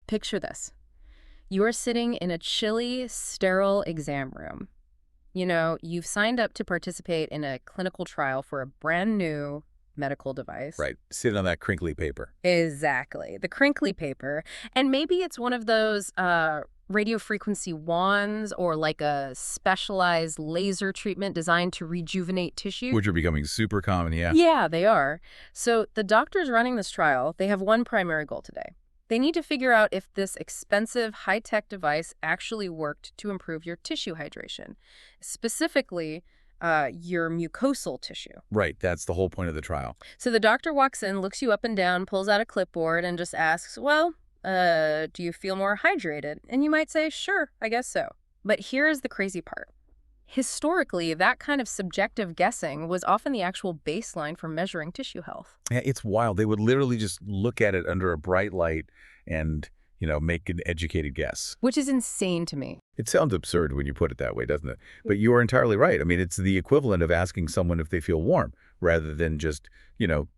Picture this. You're sitting in a chilly, sterile exam room. You've signed up to participate in a clinical trial for a brand new medical device. Right. Sitting on that crinkly paper. Exactly. The crinkly paper. And maybe it's one of those radiofrequency wands or like a specialized laser treatment designed to rejuvenate tissue. Which are becoming super common, yeah. Yeah, they are. So the doctors running this trial, they have one primary goal today. They need to figure out if this expensive, high-tech device actually worked to improve your tissue hydration, specifically your mucosal tissue. Right, that's the whole point of the trial. So the doctor walks in, looks you up and down, pulls out a clipboard, and just asks, well, do you feel more hydrated? And you might say, sure, I guess so. But here's the crazy part. Historically, that kind of subjective guessing was often the actual baseline for measuring tissue health. Yeah, it's wild. They would literally just look at it under a bright light and, make an educated guess. Which is insane to me. It sounds absurd when you put it that way, doesn't it? But you are entirely right. I mean, it's the equivalent of asking someone if they feel warm rather than just,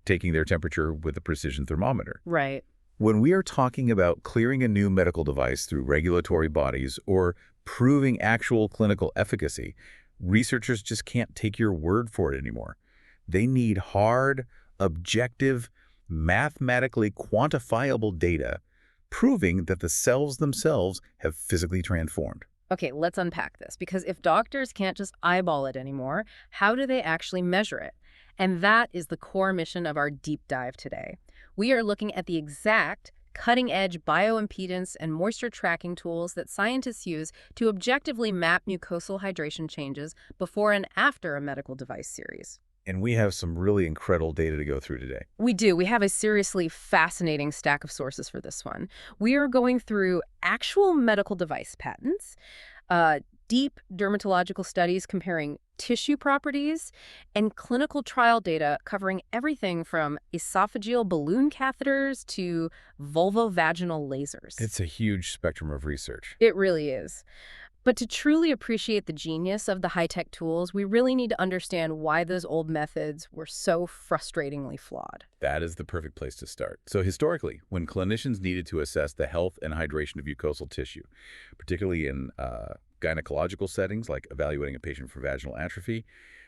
taking their temperature with a precision thermometer. Right. When we are talking about clearing a new medical device through regulatory bodies or proving actual clinical efficacy, researchers just can't take your word for it anymore. They need hard, objective, mathematically quantifiable data proving that the cells themselves have physically transformed. Okay, let's unpack this, because if doctors can't just eyeball it anymore, how do they actually measure it? And that is the core mission of our deep dive today. We are looking at the exact cutting-edge bio-impedance and moisture tracking tools that scientists use to objectively map mucosal hydration changes before and after a medical device series. And we have some really incredible data to go through today. We do. We have a seriously fascinating stack of sources for this one. We are going through actual medical device patents, deep dermatological studies comparing tissue properties, and clinical trial data covering everything from esophageal balloon catheters to vulvovaginal lasers. It's a huge spectrum of research. It really is. But to truly appreciate the genius of the high-tech tools, we really need to understand why those old methods were so frustratingly flawed. That is the perfect place to start. So historically, when clinicians needed to assess the health and hydration of mucosal tissue, particularly in gynecological settings like evaluating a patient for vaginal atrophy,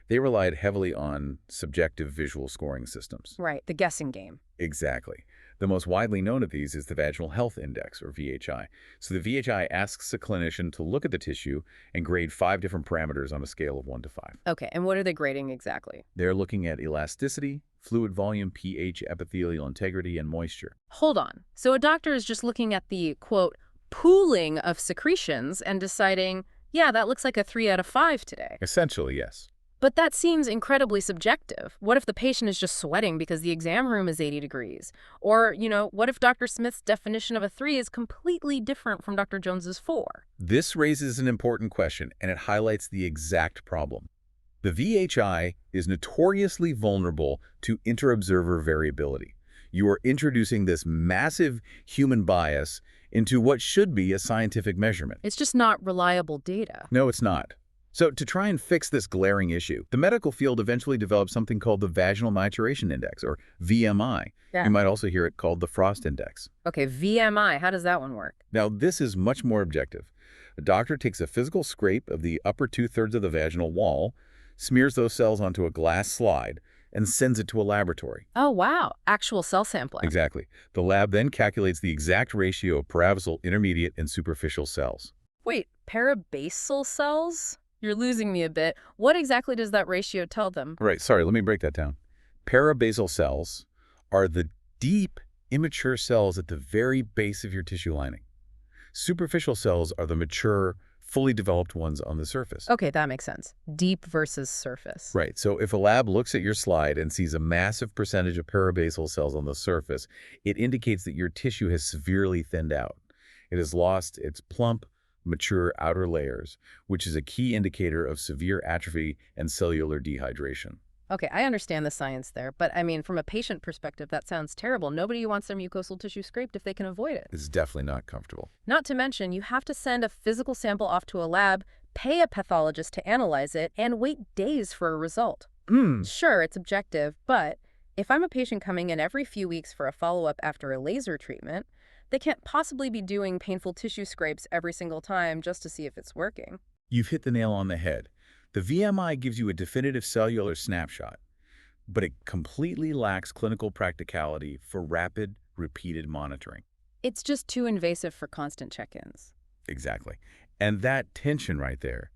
they relied heavily on subjective visual scoring systems. Right, the guessing game. Exactly. The most widely known of these is the Vaginal Health Index, or VHI. So the VHI asks a clinician to look at the tissue and grade 5 different parameters on a scale of 1 to 5. Okay, and what are they grading exactly? They're looking at elasticity, fluid volume, pH, epithelial integrity, and moisture. Hold on. So a doctor is just looking at the, quote, pooling of secretions and deciding, yeah, that looks like a 3 out of 5 today. Essentially, yes. But that seems incredibly subjective. What if the patient is just sweating because the exam room is 80 degrees? Or, what if Dr. Smith's definition of a 3 is completely different from Dr. Jones's 4? This raises an important question, and it highlights the exact problem. The VHI is notoriously vulnerable to inter-observer variability. You are introducing this massive human bias into what should be a scientific measurement. It's just not reliable data. No, it's not. So to try and fix this glaring issue, the medical field eventually developed something called the Vaginal Maturation Index, or VMI. Yeah. You might also hear it called the Frost Index. Okay, VMI, how does that one work? Now, this is much more objective. A doctor takes a physical scrape of the upper 2/3 of the vaginal wall, smears those cells onto a glass slide, and sends it to a laboratory. Oh, wow. Actual cell sampling. Exactly. The lab then calculates the exact ratio of paravasal, intermediate, and superficial cells. Wait, parabasal cells? You're losing me a bit. What exactly does that ratio tell them? Right, sorry, let me break that down. Parabasal cells are the deep, immature cells at the very base of your tissue lining. Superficial cells are the mature, fully developed ones on the surface. Okay, that makes sense. Deep versus surface. Right, so if a lab looks at your slide and sees a massive percentage of parabasal cells on the surface, it indicates that your tissue has severely thinned out. It has lost its plump, mature outer layers, which is a key indicator of severe atrophy and cellular dehydration. Okay, I understand the science there, but I mean, from a patient perspective, that sounds terrible. Nobody wants their mucosal tissue scraped if they can avoid it. It's definitely not comfortable. Not to mention, you have to send a physical sample off to a lab, pay a pathologist to analyze it, and wait days for a result. Sure, it's objective, but if I'm a patient coming in every few weeks for a follow-up after a laser treatment, They can't possibly be doing painful tissue scrapes every single time just to see if it's working. You've hit the nail on the head. The VMI gives you a definitive cellular snapshot, but it completely lacks clinical practicality for rapid, repeated monitoring. It's just too invasive for constant check-ins. Exactly. And that tension right there,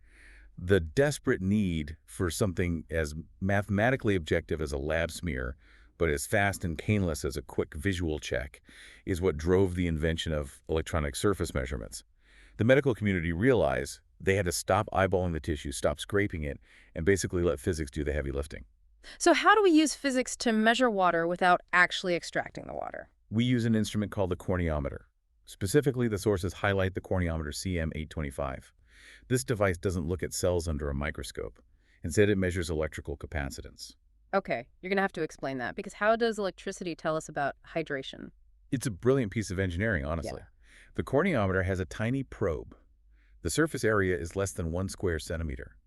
the desperate need for something as mathematically objective as a lab smear, but as fast and painless as a quick visual check, is what drove the invention of electronic surface measurements. The medical community realized they had to stop eyeballing the tissue, stop scraping it, and basically let physics do the heavy lifting. So how do we use physics to measure water without actually extracting the water? We use an instrument called the corneometer. Specifically, the sources highlight the corneometer CM825. This device doesn't look at cells under a microscope. Instead, it measures electrical capacitance. Okay, you're going to have to explain that, because how does electricity tell us about hydration? It's a brilliant piece of engineering, honestly. Yeah. The corneometer has a tiny probe. The surface area is less than 1 square centimeter.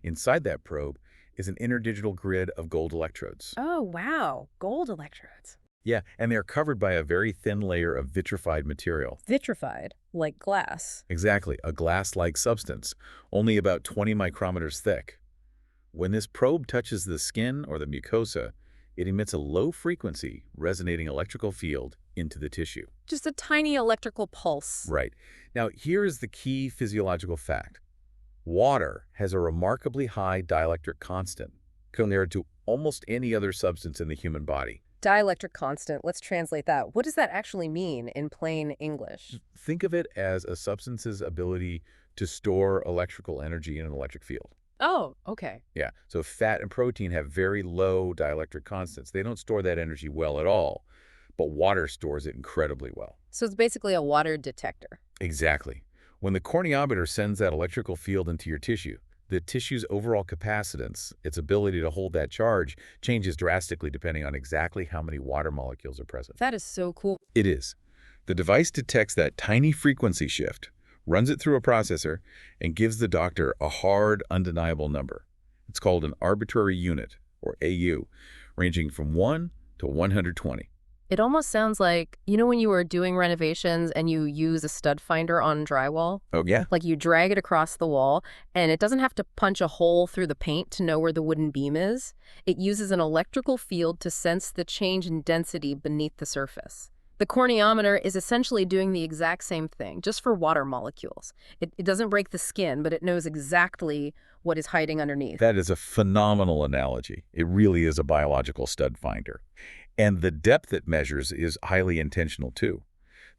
Inside that probe is an interdigital grid of gold electrodes. Oh, wow. Gold electrodes. Yeah, and they're covered by a very thin layer of vitrified material. Vitrified, like glass. Exactly, a glass-like substance, only about 20 micrometers thick. When this probe touches the skin or the mucosa, it emits a low-frequency, resonating electrical field into the tissue. Just a tiny electrical pulse. Right. Now, here is the key physiological fact. Water has a remarkably high dielectric constant compared to almost any other substance in the human body. Dielectric constant, let's translate that. What does that actually mean in plain English? Think of it as a substance's ability to store electrical energy in an electric field. Oh, okay. Yeah, so fat and protein have very low dielectric constants. They don't store that energy well at all, but water stores it incredibly well. So it's basically a water detector. Exactly. When the corneometer sends that electrical field into your tissue, the tissue's overall capacitance, its ability to hold that charge, changes drastically depending on exactly how many water molecules are present. That is so cool. It is. The device detects that tiny frequency shift, runs it through a processor, and gives the doctor a hard, undeniable number. It's called an arbitrary unit, or AU, ranging from 1 to 120. It almost sounds like, you know when you were doing renovations and you use a stud finder on drywall? Oh, yeah? Like you drag it across the wall, and it doesn't have to punch a hole through the paint to know where the wooden beam is. It uses an electrical field to sense the change in density beneath the surface. The corneometer is essentially doing the exact same thing, just for water molecules. It doesn't break the skin, but it knows exactly what is hiding underneath. That is a phenomenal analogy. It really is a biological stud finder. And the depth it measures is highly intentional, too.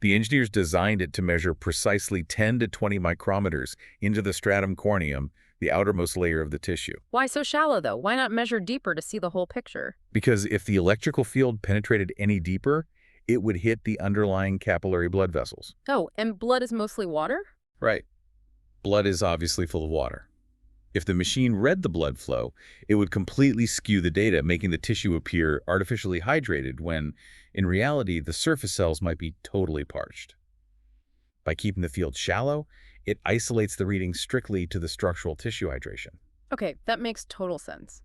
The engineers designed it to measure precisely 10 to 20 micrometers into the stratum corneum, the outermost layer of the tissue. Why so shallow, though? Why not measure deeper to see the whole picture? Because if the electrical field penetrated any deeper, it would hit the underlying capillary blood vessels. Oh, and blood is mostly water? Right. Blood is obviously full of water. If the machine read the blood flow, it would completely skew the data, making the tissue appear artificially hydrated when, in reality, the surface cells might be totally parched. By keeping the field shallow, it isolates the reading strictly to the structural tissue hydration. Okay, that makes total sense.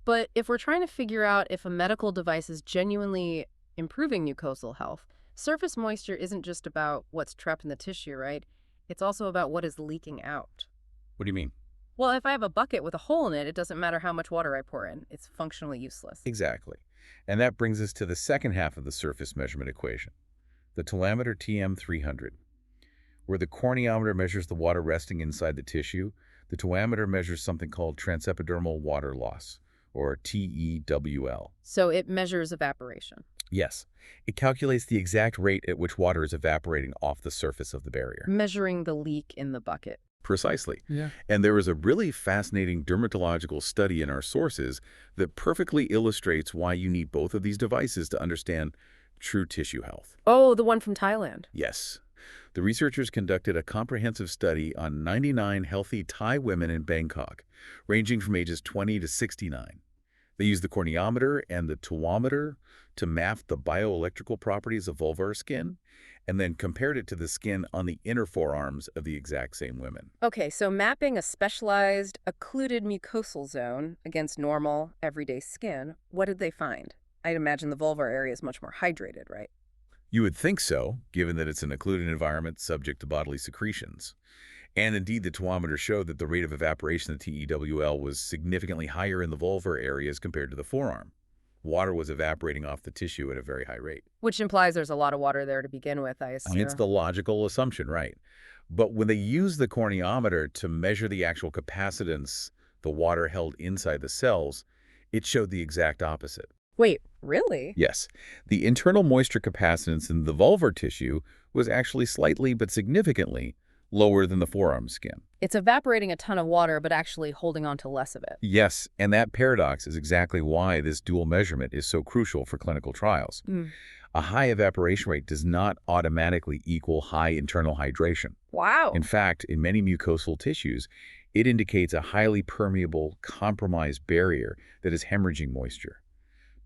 But if we're trying to figure out if a medical device is genuinely improving mucosal health, surface moisture isn't just about what's trapped in the tissue, right? It's also about what is leaking out. What do you mean? Well, if I have a bucket with a hole in it, it doesn't matter how much water I pour in. It's functionally useless. Exactly. And that brings us to the second half of the surface measurement equation, the telemeter TM300. Where the corneometer measures the water resting inside the tissue, the telemeter measures something called transepidermal water loss, or TEWL. So it measures evaporation. Yes, it calculates the exact rate at which water is evaporating off the surface of the barrier. Measuring the leak in the bucket. Precisely. Yeah. And there is a really fascinating dermatological study in our sources that perfectly illustrates why you need both of these devices to understand true tissue health. Oh, the one from Thailand. Yes. The researchers conducted a comprehensive study on 99 healthy Thai women in Bangkok, ranging from ages 20 to 69. They used the corneometer and the tuometer to map the bioelectrical properties of vulvar skin, and then compared it to the skin on the inner forearms of the exact same women. Okay, so mapping a specialized, occluded mucosal zone against normal, everyday skin, what did they find? I'd imagine the vulvar area is much more hydrated, right? You would think so, given that it's an occluded environment subject to bodily secretions. And indeed, the thermometer showed that the rate of evaporation of TEWL was significantly higher in the vulvar areas compared to the forearm. Water was evaporating off the tissue at a very high rate. Which implies there's a lot of water there to begin with, I I mean, it's assume. the logical assumption, right? But when they use the corneometer to measure the actual capacitance the water held inside the cells, it showed the exact opposite. Wait, really? Yes, the internal moisture capacitance in the vulvar tissue was actually slightly but significantly lower than the forearm skin. It's evaporating a ton of water, but actually holding on to less of it. Yes, and that paradox is exactly why this dual measurement is so crucial for clinical trials. Mm. A high evaporation rate does not automatically equal high internal hydration. Wow. In fact, in many mucosal tissues, it indicates a highly permeable, compromised barrier that is hemorrhaging moisture.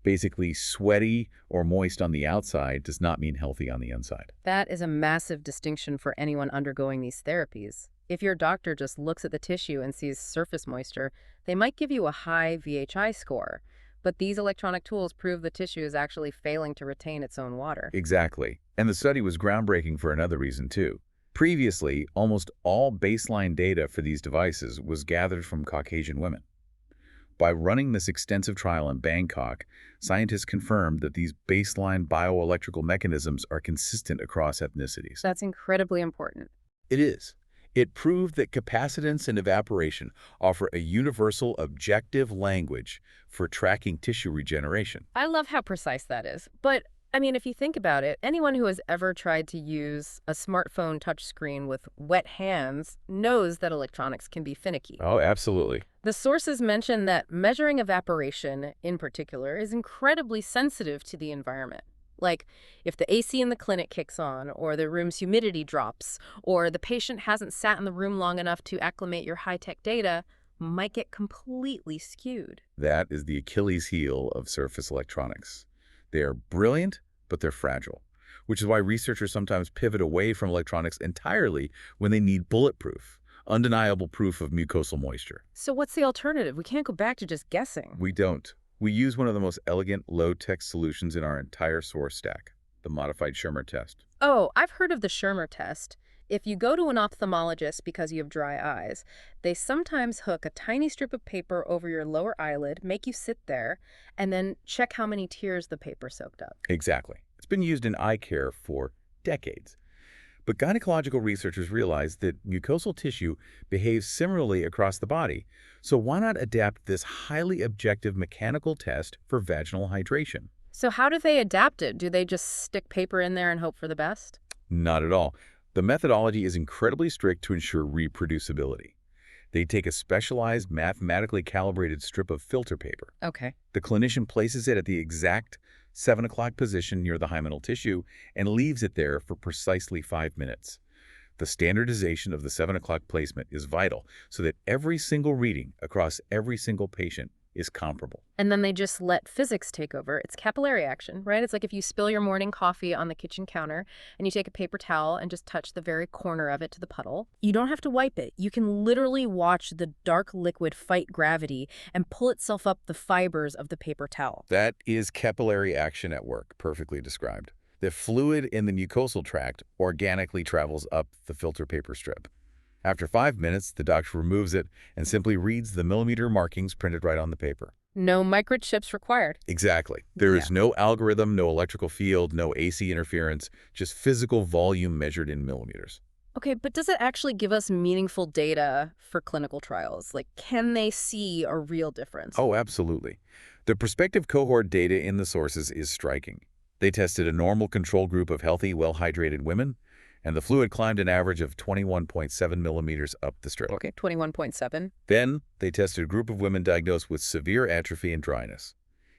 Basically, sweaty or moist on the outside does not mean healthy on the inside. That is a massive distinction for anyone undergoing these therapies. If your doctor just looks at the tissue and sees surface moisture, they might give you a high VHI score. But these electronic tools prove the tissue is actually failing to retain its own water. Exactly. And the study was groundbreaking for another reason, too. Previously, almost all baseline data for these devices was gathered from Caucasian women. By running this extensive trial in Bangkok, scientists confirmed that these baseline bioelectrical mechanisms are consistent across ethnicities. That's incredibly important. It is. It proved that capacitance and evaporation offer a universal objective language for tracking tissue regeneration. I love how precise that is. But, I mean, if you think about it, anyone who has ever tried to use a smartphone touchscreen with wet hands knows that electronics can be finicky. Oh, absolutely. The sources mention that measuring evaporation, in particular, is incredibly sensitive to the environment. Like, if the AC in the clinic kicks on, or the room's humidity drops, or the patient hasn't sat in the room long enough to acclimate your high-tech data, might get completely skewed. That is the Achilles heel of surface electronics. They are brilliant, but they're fragile, which is why researchers sometimes pivot away from electronics entirely when they need bulletproof, undeniable proof of mucosal moisture. So what's the alternative? We can't go back to just guessing. We don't. We use one of the most elegant, low-tech solutions in our entire source stack, the modified Schirmer test. Oh, I've heard of the Schirmer test. If you go to an ophthalmologist because you have dry eyes, they sometimes hook a tiny strip of paper over your lower eyelid, make you sit there, and then check how many tears the paper soaked up. Exactly. It's been used in eye care for decades. But gynecological researchers realized that mucosal tissue behaves similarly across the body, so why not adapt this highly objective mechanical test for vaginal hydration? So how do they adapt it? Do they just stick paper in there and hope for the best? Not at all. The methodology is incredibly strict to ensure reproducibility. They take a specialized, mathematically calibrated strip of filter paper. Okay. The clinician places it at the exact 7 o'clock position near the hymenal tissue and leaves it there for precisely 5 minutes. The standardization of the 7 o'clock placement is vital so that every single reading across every single patient is comparable. And then they just let physics take over. It's capillary action, right? It's like if you spill your morning coffee on the kitchen counter and you take a paper towel and just touch the very corner of it to the puddle. You don't have to wipe it. You can literally watch the dark liquid fight gravity and pull itself up the fibers of the paper towel. That is capillary action at work, perfectly described. The fluid in the mucosal tract organically travels up the filter paper strip. After 5 minutes, the doctor removes it and simply reads the millimeter markings printed right on the paper. No microchips required. Exactly. There is no algorithm, no electrical field, no AC interference, just physical volume measured in millimeters. Okay, but does it actually give us meaningful data for clinical trials? Like, can they see a real difference? Oh, absolutely. The prospective cohort data in the sources is striking. They tested a normal control group of healthy, well-hydrated women, and the fluid climbed an average of 21.7 millimeters up the strip. Okay, 21.7. Then, they tested a group of women diagnosed with severe atrophy and dryness.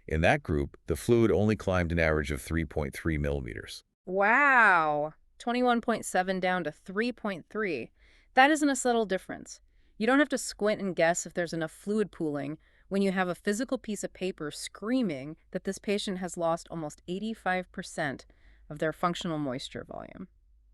In that group, the fluid only climbed an average of 3.3 millimeters. Wow. 21.7 down to 3.3. That isn't a subtle difference. You don't have to squint and guess if there's enough fluid pooling when you have a physical piece of paper screaming that this patient has lost almost 85% of their functional moisture volume.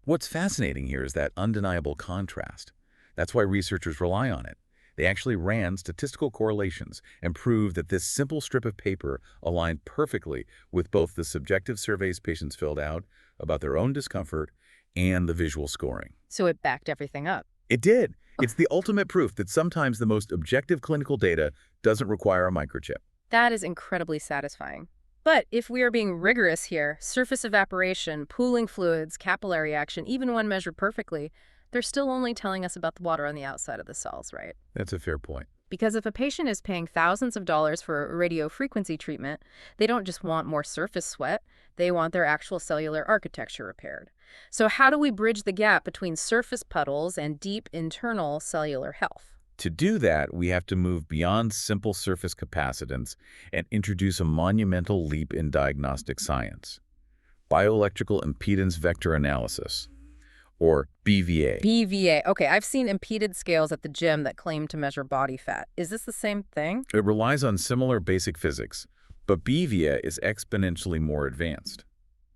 What's fascinating here is that undeniable contrast. That's why researchers rely on it. They actually ran statistical correlations and proved that this simple strip of paper aligned perfectly with both the subjective surveys patients filled out about their own discomfort and the visual scoring. So it backed everything up. It did. It's the ultimate proof that sometimes the most objective clinical data doesn't require a microchip. That is incredibly satisfying. But if we are being rigorous here, surface evaporation, pooling fluids, capillary action, even when measured perfectly, they're still only telling us about the water on the outside of the cells, right? That's a fair point. Because if a patient is paying thousands of dollars for radiofrequency treatment, they don't just want more surface sweat, they want their actual cellular architecture repaired. So how do we bridge the gap between surface puddles and deep internal cellular health? To do that, we have to move beyond simple surface capacitance and introduce a monumental leap in diagnostic science: bioelectrical impedance vector analysis, or BVA. BVA. Okay, I've seen impeded scales at the gym that claim to measure body fat. Is this the same thing? It relies on similar basic physics, but BVA is exponentially more advanced.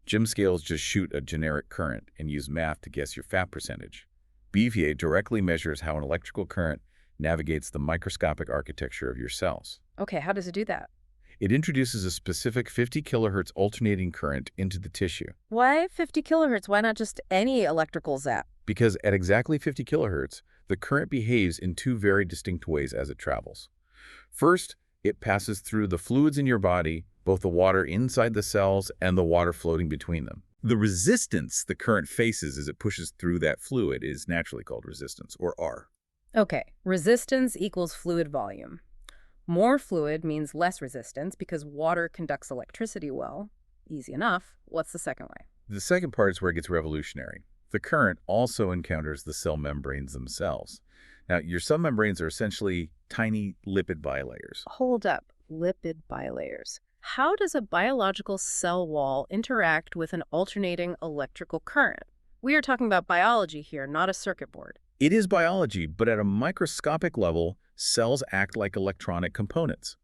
Gym scales just shoot a generic current and use math to guess your fat percentage. BVA directly measures how an electrical current navigates the microscopic architecture of your cells. Okay, how does it do that? It introduces a specific 50 kilohertz alternating current into the tissue. Why 50 kilohertz? Why not just any electrical zap? Because at exactly 50 kilohertz, the current behaves in two very distinct ways as it travels. First, it passes through the fluids in your body, both the water inside the cells and the water floating between them. The resistance the current faces as it pushes through that fluid is naturally called resistance, or R. Okay, resistance equals fluid volume. More fluid means less resistance because water conducts electricity well. Easy enough. What's the second way? The second part is where it gets revolutionary. The current also encounters the cell membranes themselves. Now, your cell membranes are essentially tiny lipid bilayers. Hold up. Lipid bilayers. How does a biological cell wall interact with an alternating electrical current? We are talking about biology here, not a circuit board. It is biology, but at a microscopic level, cells act like electronic components.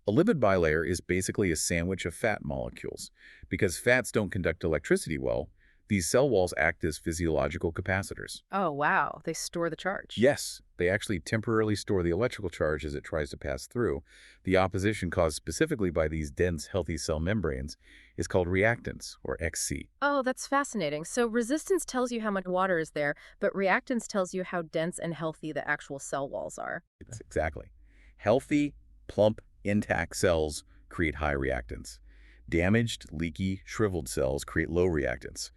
A lipid bilayer is basically a sandwich of fat molecules. Because fats don't conduct electricity well, these cell walls act as physiological capacitors. Oh, wow. They store the charge. Yes, they actually temporarily store the electrical charge as it tries to pass through. The opposition caused specifically by these dense, healthy cell membranes is called reactance, or XC. Oh, that's fascinating. So resistance tells you how much water is there, but reactance tells you how dense and healthy the actual cell walls are. Exactly. Healthy, plump, intact cells create high reactance. Damaged, leaky, shriveled cells create low reactance.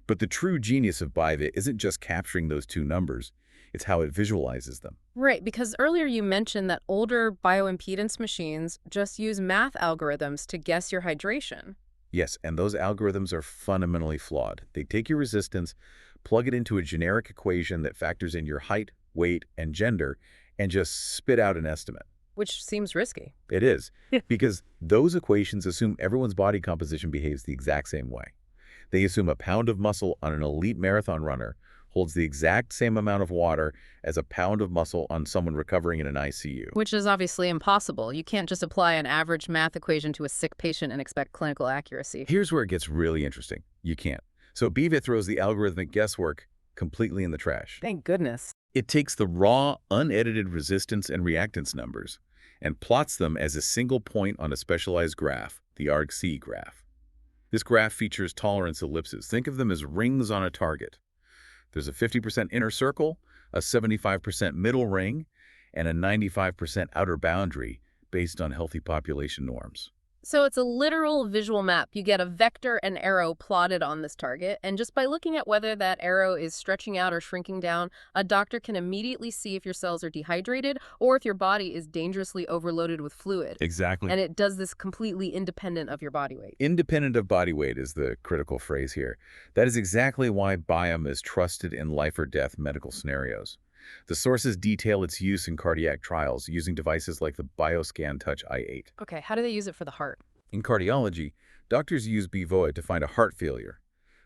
But the true genius of BIVA isn't just capturing those two numbers, it's how it visualizes them. Right, because earlier you mentioned that older bio-impedance machines just use math algorithms to guess your hydration. Yes, and those algorithms are fundamentally flawed. They take your resistance, plug it into a generic equation that factors in your height, weight, and gender, and just spit out an estimate. Which seems risky. It is, because those equations assume everyone's body composition behaves the exact same way. They assume a pound of muscle on an elite marathon runner holds the exact same amount of water as a pound of muscle on someone recovering in an ICU. Which is obviously impossible. You can't just apply an average math equation to a sick patient and expect clinical accuracy. Here's where it gets really interesting. You can't. So BIVA throws the algorithmic guesswork completely in the trash. Thank goodness. It takes the raw, unedited resistance and reactance numbers and plots them as a single point on a specialized graph, the argc graph. This graph features tolerance ellipses. Think of them as rings on a target. There's a 50% inner circle, a 75% middle ring, and a 95% outer boundary based on healthy population norms. So it's a literal visual map. You get a vector and arrow plotted on this target, and just by looking at whether that arrow is stretching out or shrinking down, a doctor can immediately see if your cells are dehydrated or if your body is dangerously overloaded with fluid. Exactly. And it does this completely independent of your body weight. Independent of body weight is the critical phrase here. That is exactly why BIOM is trusted in life or death medical scenarios. The sources detail its use in cardiac trials using devices like the BioScan Touch i8. Okay, how do they use it for the heart? In cardiology, doctors use BVOA to find a heart failure,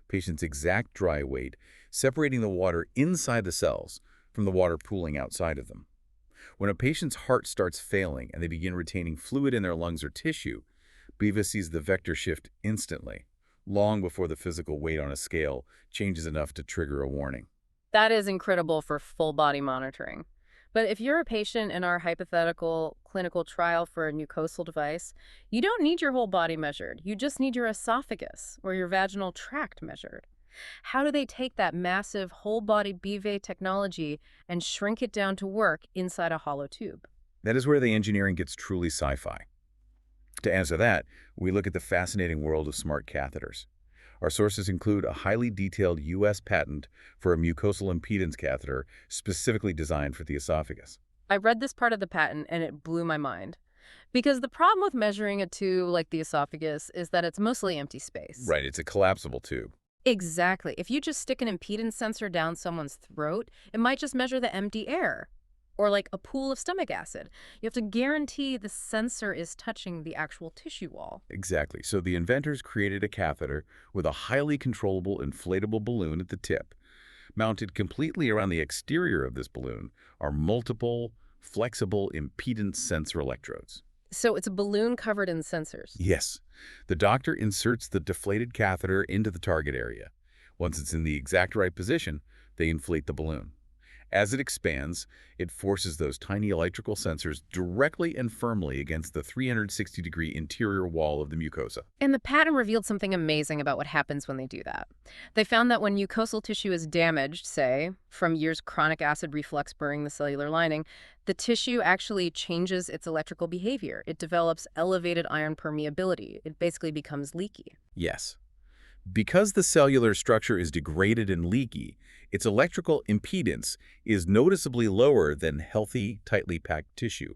patient's exact dry weight, separating the water inside the cells from the water pooling outside of them. When a patient's heart starts failing and they begin retaining fluid in their lungs or tissue, BIVA sees the vector shift instantly, long before the physical weight on a scale changes enough to trigger a warning. That is incredible for full body monitoring. But if you're a patient in our hypothetical clinical trial for a mucosal device, you don't need your whole body measured. You just need your esophagus or your vaginal tract measured. How do they take that massive whole body BVA technology and shrink it down to work inside a hollow tube? That is where the engineering gets truly sci-fi. To answer that, we look at the fascinating world of smart catheters. Our sources include a highly detailed U.S. patent for a mucosal impedance catheter specifically designed for the esophagus. I read this part of the patent and it blew my mind. Because the problem with measuring a tube like the esophagus is that it's mostly empty space. Right, it's a collapsible tube. Exactly. If you just stick an impedance sensor down someone's throat, it might just measure the empty air. Or like a pool of stomach acid. You have to guarantee the sensor is touching the actual tissue wall. Exactly. So the inventors created a catheter with a highly controllable inflatable balloon at the tip. Mounted completely around the exterior of this balloon are multiple, flexible impedance sensor electrodes. So it's a balloon covered in sensors. Yes, the doctor inserts the deflated catheter into the target area. Once it's in the exact right position, they inflate the balloon. As it expands, it forces those tiny electrical sensors directly and firmly against the 360-degree interior wall of the mucosa. And the patent revealed something amazing about what happens when they do that. They found that when mucosal tissue is damaged, say, from years of chronic acid reflux burning the cellular lining, the tissue actually changes its electrical behavior. It develops elevated ion permeability. It basically becomes leaky. Yes. Because the cellular structure is degraded and leaky, its electrical impedance is noticeably lower than healthy, tightly packed tissue.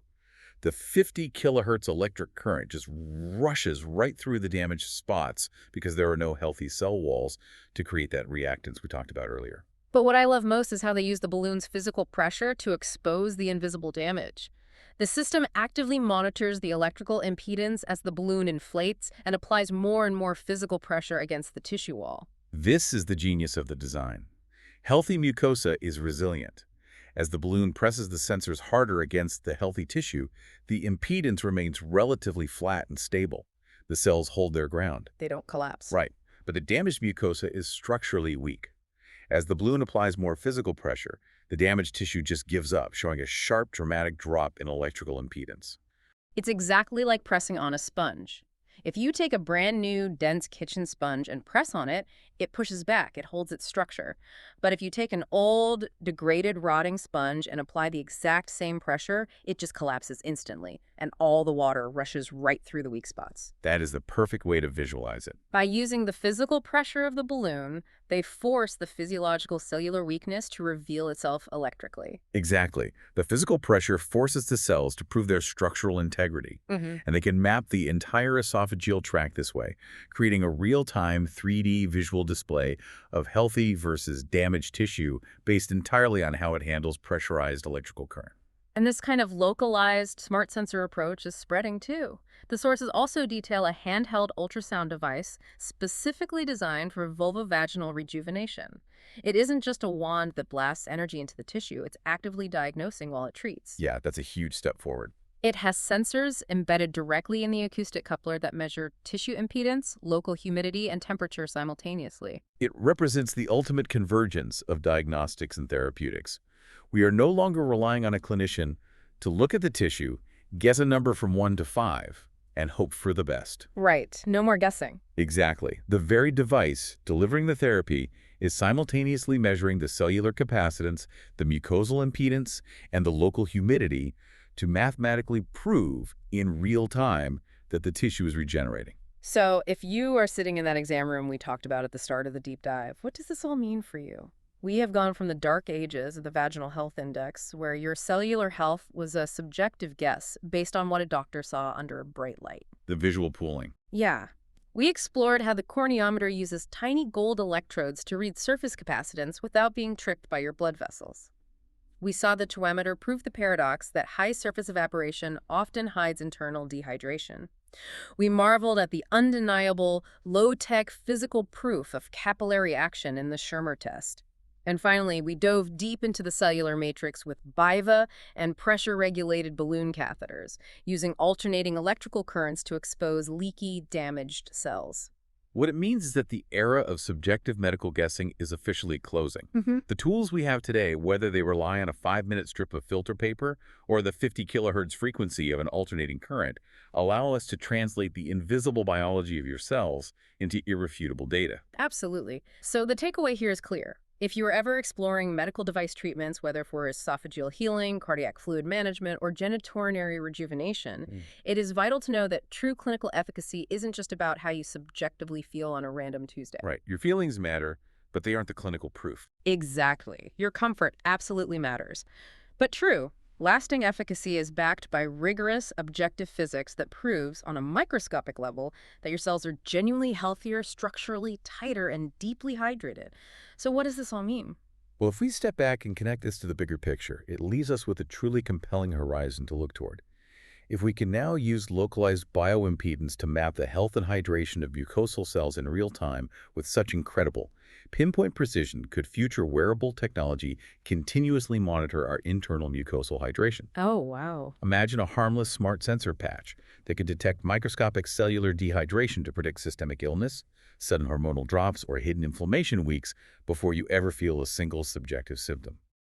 The 50 kilohertz electric current just rushes right through the damaged spots because there are no healthy cell walls to create that reactance we talked about earlier. But what I love most is how they use the balloon's physical pressure to expose the invisible damage. The system actively monitors the electrical impedance as the balloon inflates and applies more and more physical pressure against the tissue wall. This is the genius of the design. Healthy mucosa is resilient. As the balloon presses the sensors harder against the healthy tissue, the impedance remains relatively flat and stable. The cells hold their ground. They don't collapse. Right, but the damaged mucosa is structurally weak. As the balloon applies more physical pressure, the damaged tissue just gives up, showing a sharp, dramatic drop in electrical impedance. It's exactly like pressing on a sponge. If you take a brand new, dense kitchen sponge and press on it, it pushes back, it holds its structure. But if you take an old, degraded, rotting sponge and apply the exact same pressure, it just collapses instantly, and all the water rushes right through the weak spots. That is the perfect way to visualize it. By using the physical pressure of the balloon, they force the physiological cellular weakness to reveal itself electrically. Exactly. The physical pressure forces the cells to prove their structural integrity, and they can map the entire esophageal tract this way, creating a real-time 3D visual display of healthy versus damaged tissue based entirely on how it handles pressurized electrical current. And this kind of localized smart sensor approach is spreading too. The sources also detail a handheld ultrasound device specifically designed for vulvovaginal rejuvenation. It isn't just a wand that blasts energy into the tissue, it's actively diagnosing while it treats. Yeah, that's a huge step forward. It has sensors embedded directly in the acoustic coupler that measure tissue impedance, local humidity, and temperature simultaneously. It represents the ultimate convergence of diagnostics and therapeutics. We are no longer relying on a clinician to look at the tissue, guess a number from 1 to 5, and hope for the best. Right. No more guessing. Exactly. The very device delivering the therapy is simultaneously measuring the cellular capacitance, the mucosal impedance, and the local humidity to mathematically prove in real time that the tissue is regenerating. So if you are sitting in that exam room we talked about at the start of the deep dive, what does this all mean for you? We have gone from the dark ages of the Vaginal Health Index, where your cellular health was a subjective guess based on what a doctor saw under a bright light. The visual pooling. Yeah. We explored how the corneometer uses tiny gold electrodes to read surface capacitance without being tricked by your blood vessels. We saw the toemeter prove the paradox that high surface evaporation often hides internal dehydration. We marveled at the undeniable, low-tech physical proof of capillary action in the Schirmer test. And finally, we dove deep into the cellular matrix with BIVA and pressure-regulated balloon catheters, using alternating electrical currents to expose leaky, damaged cells. What it means is that the era of subjective medical guessing is officially closing. Hmm. The tools we have today, whether they rely on a 5-minute strip of filter paper or the 50 kilohertz frequency of an alternating current, allow us to translate the invisible biology of your cells into irrefutable data. Absolutely. So the takeaway here is clear. If you are ever exploring medical device treatments, whether for esophageal healing, cardiac fluid management, or genitourinary rejuvenation, Mm. it is vital to know that true clinical efficacy isn't just about how you subjectively feel on a random Tuesday. Right. Your feelings matter, but they aren't the clinical proof. Exactly. Your comfort absolutely matters. But true, lasting efficacy is backed by rigorous, objective physics that proves, on a microscopic level, that your cells are genuinely healthier, structurally tighter, and deeply hydrated. So what does this all mean? Well, if we step back and connect this to the bigger picture, it leaves us with a truly compelling horizon to look toward. If we can now use localized bioimpedance to map the health and hydration of mucosal cells in real time with such incredible, pinpoint precision, could future wearable technology continuously monitor our internal mucosal hydration. Oh, wow. Imagine a harmless smart sensor patch that could detect microscopic cellular dehydration to predict systemic illness, sudden hormonal drops, or hidden inflammation weeks before you ever feel a single subjective symptom.